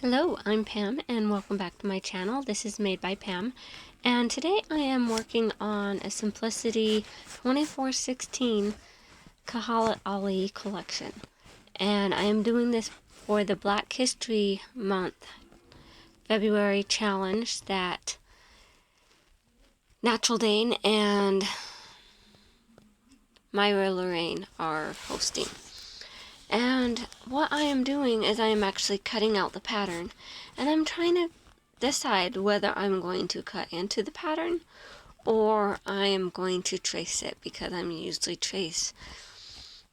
Hello, I'm Pam and welcome back to my channel. This is Made by Pam, and today I am working on a Simplicity 2416 Khaliah Ali Collection, and I am doing this for the Black History Month February challenge that Natural Dane and Myra Lorraine are hosting. And what I am doing is I am actually cutting out the pattern, and I'm trying to decide whether I'm going to cut into the pattern or I am going to trace it, because I'm usually trace.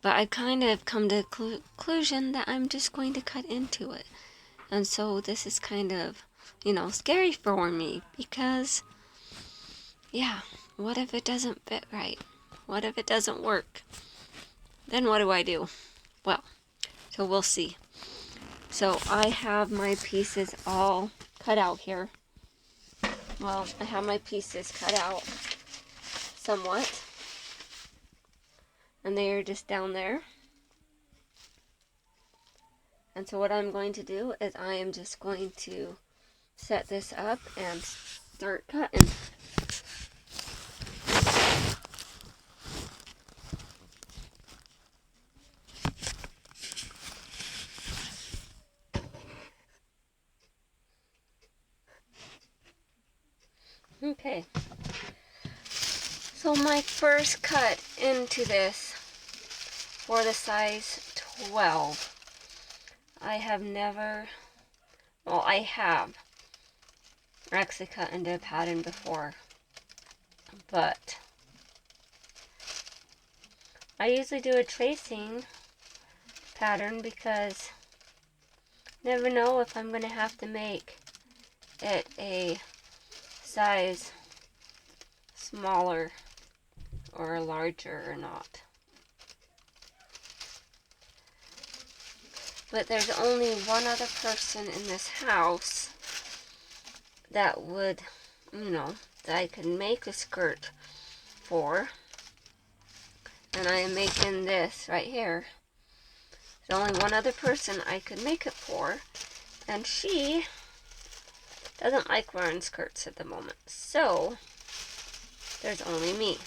But I've kind of come to the conclusion that I'm just going to cut into it. And so this is kind of, scary for me, because, what if it doesn't fit right? What if it doesn't work? Then what do I do? Well, so we'll see. So I have my pieces all cut out here. Well, I have my pieces cut out somewhat, and they are just down there. And so what I'm going to do is I am just going to set this up and start cutting. Okay, so my first cut into this for the size 12, I have actually cut into a pattern before, but I usually do a tracing pattern because I never know if I'm going to have to make it a size smaller or larger or not. But there's only one other person in this house that would, that I could make a skirt for. And I am making this right here. There's only one other person I could make it for, and she doesn't like wearing skirts at the moment, so there's only me.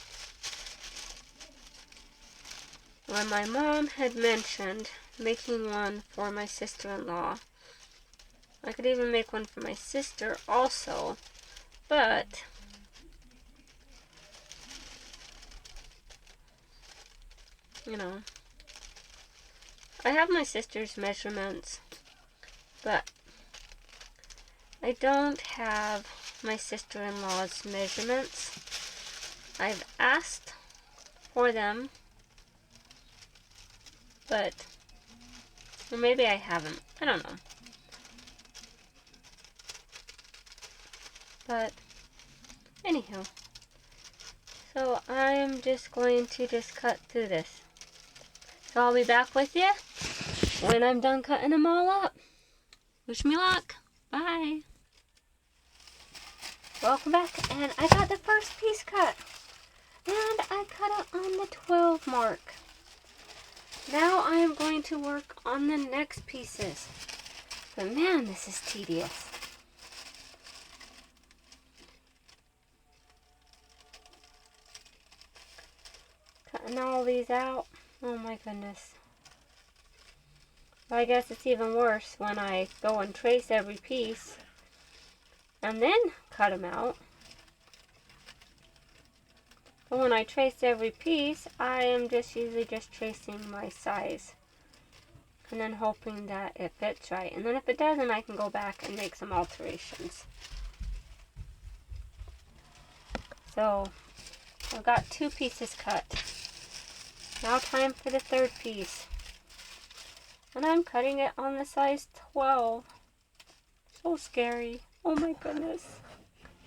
When my mom had mentioned making one for my sister-in-law, I could even make one for my sister also, but I have my sister's measurements, but I don't have my sister-in-law's measurements. I've asked for them, or maybe I haven't. I don't know. But, anywho. So, I'm just going to cut through this. So, I'll be back with you when I'm done cutting them all up. Wish me luck. Bye. Welcome back, and I got the first piece cut, and I cut it on the 12 mark. Now I am going to work on the next pieces, but man, this is tedious. Cutting all these out, oh my goodness. Well, I guess it's even worse when I go and trace every piece and then cut them out. But when I trace every piece, I am usually just tracing my size and then hoping that it fits right. And then if it doesn't, I can go back and make some alterations. So I've got 2 pieces cut. Now time for the third piece. And I'm cutting it on the size 12. So scary. Oh my goodness.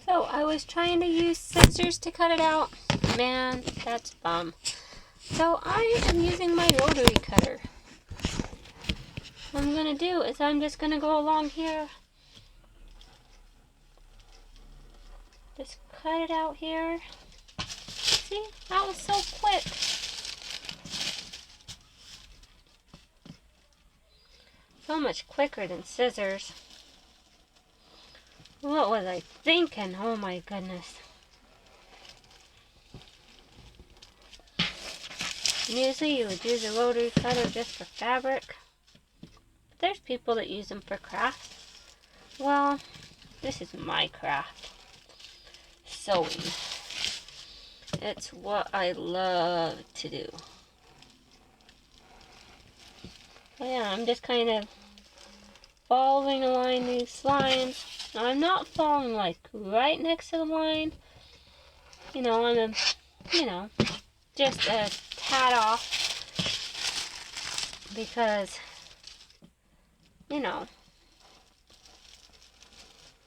So I was trying to use scissors to cut it out. Man, that's bum. So I am using my rotary cutter. What I'm going to do is I'm just going to go along here. Just cut it out here. See, that was so quick. So much quicker than scissors. What was I thinking? Oh my goodness. Usually you would use a rotary cutter just for fabric. But there's people that use them for crafts. Well, this is my craft. Sewing. It's what I love to do. So yeah, I'm just kind of following along these lines. Now I'm not following like right next to the line. I'm just a tad off because,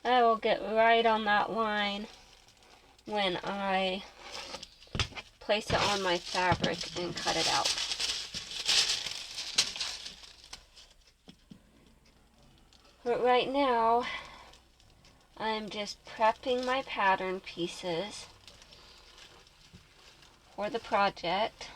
I will get right on that line when I place it on my fabric and cut it out. But right now, I'm just prepping my pattern pieces for the project.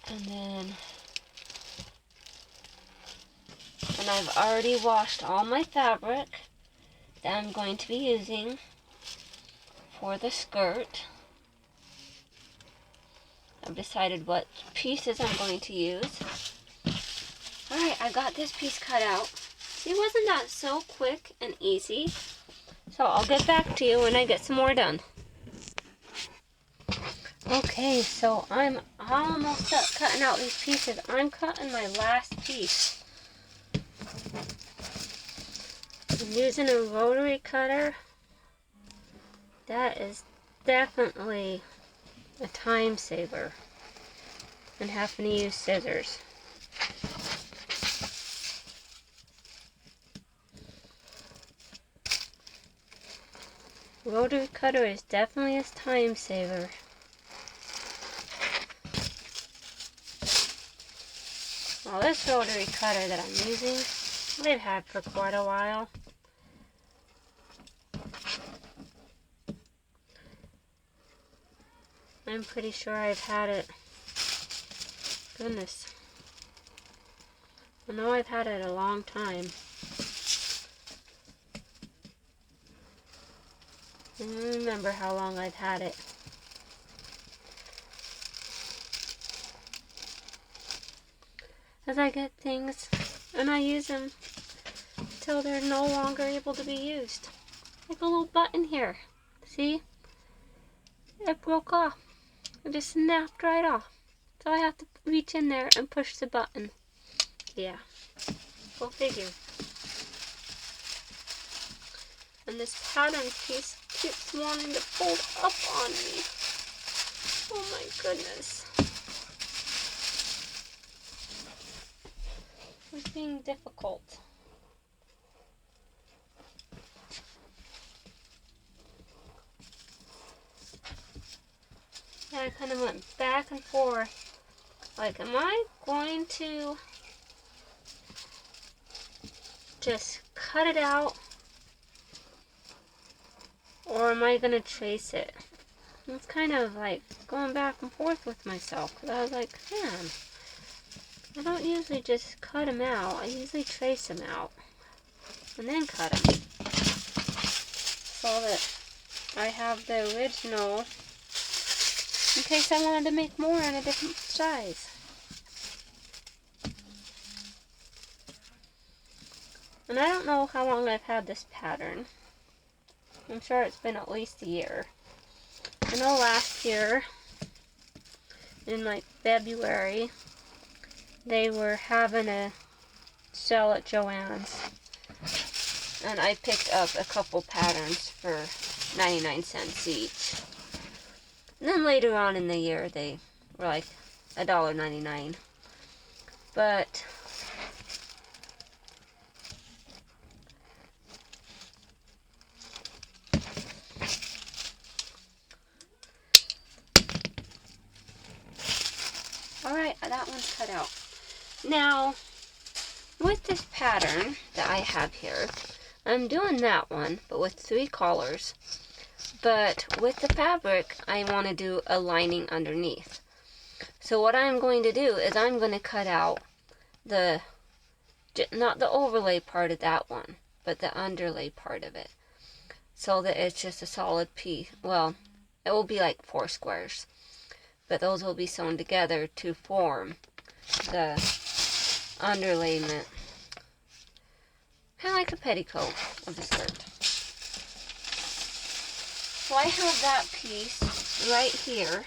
And I've already washed all my fabric that I'm going to be using for the skirt. I've decided what pieces I'm going to use. Alright, I got this piece cut out. See, wasn't that so quick and easy? So I'll get back to you when I get some more done. Okay, so I'm almost done cutting out these pieces. I'm cutting my last piece. I'm using a rotary cutter. That is definitely a time saver than having to use scissors. Rotary cutter is definitely a time saver. Well, this rotary cutter that I'm using, I've had for quite a while. I'm pretty sure I've had it. Goodness. I know I've had it a long time. I don't remember how long I've had it. As I get things and I use them until they're no longer able to be used. Like a little button here. See? It broke off. It just snapped right off. So I have to reach in there and push the button. Yeah. Go figure. And this pattern piece keeps wanting to fold up on me. Oh my goodness. It's being difficult. Yeah, I kind of went back and forth. Like, am I going to just cut it out? Or am I going to trace it? It's kind of like going back and forth with myself. Because I was like, man, I don't usually just cut them out. I usually trace them out. And then cut them. So that I have the original in case I wanted to make more in a different size. And I don't know how long I've had this pattern. I'm sure it's been at least a year. I know last year, in like February, they were having a sale at Joann's. And I picked up a couple patterns for 99 cents each. And then later on in the year, they were like $1.99. But alright, that one's cut out. Now, with this pattern that I have here, I'm doing that one, but with 3 collars. But with the fabric, I want to do a lining underneath. So what I'm going to do is I'm going to cut out not the overlay part of that one, but the underlay part of it, so that it's just a solid piece. Well, it will be like 4 squares, but those will be sewn together to form the underlayment, kind of like a petticoat of the skirt. So I have that piece right here,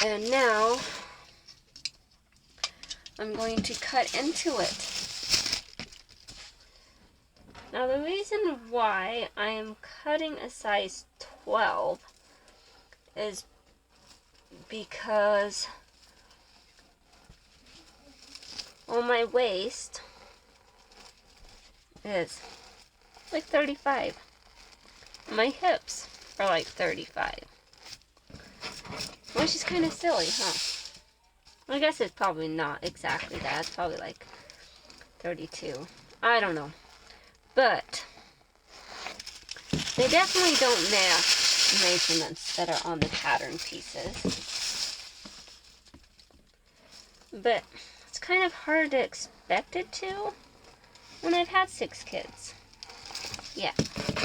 and now I'm going to cut into it. Now the reason why I am cutting a size 12 is because on my waist is like 35. My hips are like 35. Which is kind of silly, huh? I guess it's probably not exactly that. It's probably like 32. I don't know. But they definitely don't match measurements that are on the pattern pieces. But it's kind of hard to expect it to when I've had 6 kids. Yeah,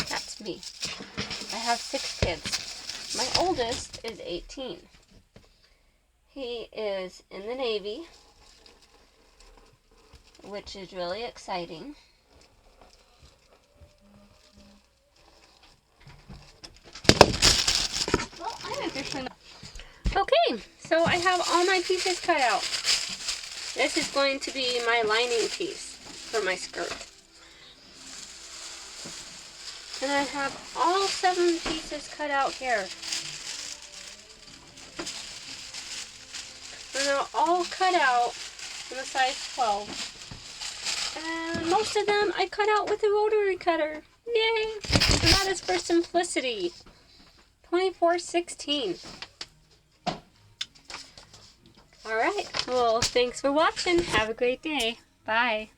that's me. I have 6 kids. My oldest is 18. He is in the Navy, which is really exciting. Well, I'm officially not. Okay, so I have all my pieces cut out. This is going to be my lining piece for my skirt. And I have all 7 pieces cut out here. And they're all cut out in a size 12. And most of them I cut out with a rotary cutter. Yay! And that is for simplicity. 24/16. Alright, well, thanks for watching. Have a great day. Bye.